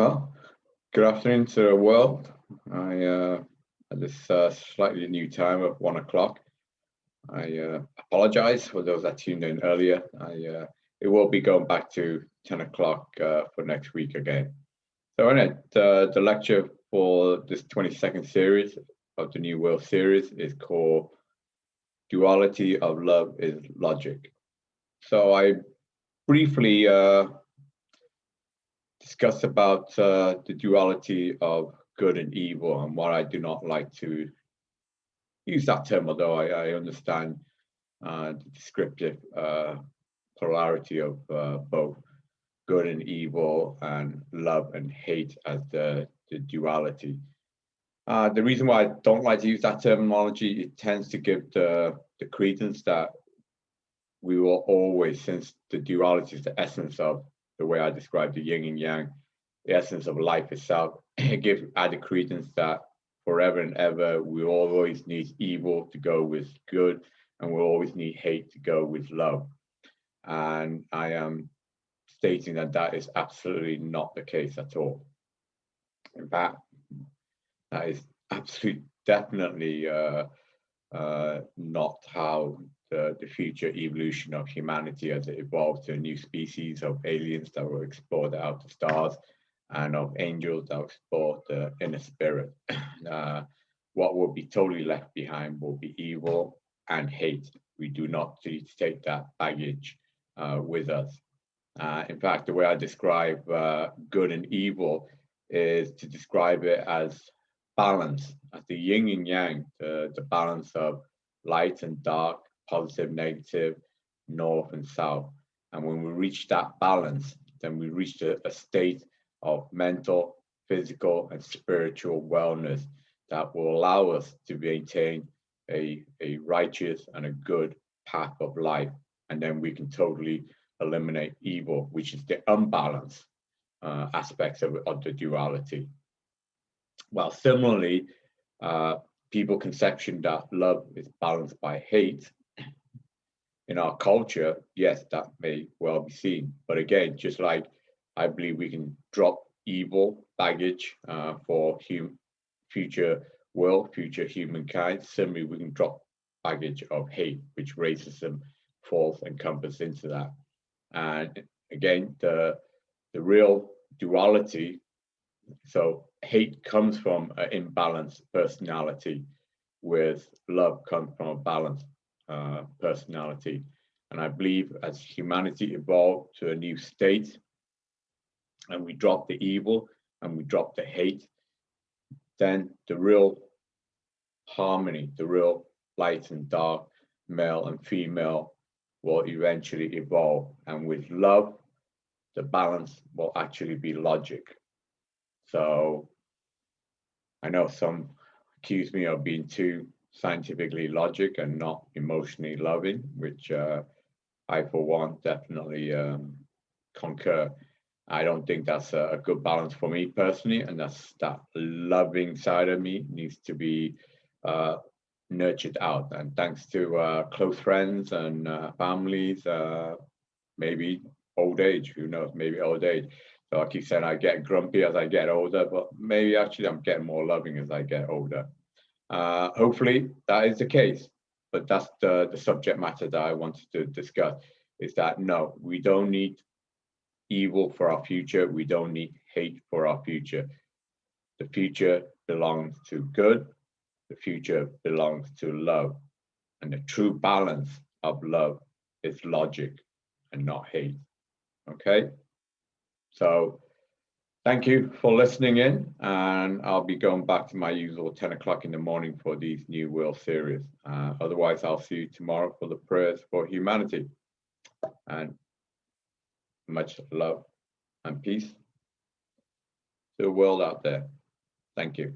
Well, good afternoon to the world. At this slightly new time of 1 o'clock. I apologize for those that tuned in earlier. It will be going back to 10 o'clock for next week again. So in it, the lecture for this 22nd series of the New World series is called Duality of Love is Logic. So I briefly discuss about the duality of good and evil and why I do not like to use that term, although I understand the descriptive polarity of both good and evil and love and hate as the duality. The reason why I don't like to use that terminology, it tends to give the credence that we will always, since the duality is the essence of the way I describe the yin and yang, the essence of life itself, give added credence that forever and ever we always need evil to go with good, and we'll always need hate to go with love. And I am stating that that is absolutely not the case at all. In fact, that is absolutely definitely not how the future evolution of humanity as it evolved to a new species of aliens that will explore the outer stars and of angels that will explore the inner spirit. What will be totally left behind will be evil and hate. We do not need to take that baggage with us. In fact, the way I describe good and evil is to describe it as balance, as the yin and yang, the balance of light and dark, positive, negative, north and south. And when we reach that balance, then we reach a state of mental, physical, and spiritual wellness that will allow us to maintain a righteous and a good path of life. And then we can totally eliminate evil, which is the unbalanced aspects of the duality. Well, similarly, people's conception that love is balanced by hate in our culture, yes, that may well be seen. But again, just like I believe we can drop evil baggage for future world, future humankind, similarly we can drop baggage of hate, which racism falls and encompasses into that. And again, the real duality, so hate comes from an imbalanced personality, with love comes from a balanced personality. And I believe as humanity evolved to a new state and we drop the evil and we drop the hate, then the real harmony, the real light and dark, male and female will eventually evolve. And with love, the balance will actually be logic. So I know some accuse me of being too scientifically logic and not emotionally loving, which I, for one, definitely concur. I don't think that's a good balance for me personally, and that's that loving side of me needs to be nurtured out. And thanks to close friends and families, maybe old age, who knows, maybe old age. So I keep saying I get grumpy as I get older, but maybe actually I'm getting more loving as I get older. Hopefully that is the case, but that's the subject matter that I wanted to discuss, is that no, we don't need evil for our future. We don't need hate for our future. The future belongs to good. The future belongs to love. And the true balance of love is logic and not hate. Okay? So thank you for listening in, and I'll be going back to my usual 10 o'clock in the morning for these New World series. Otherwise, I'll see you tomorrow for the prayers for humanity. And much love and peace to the world out there. Thank you.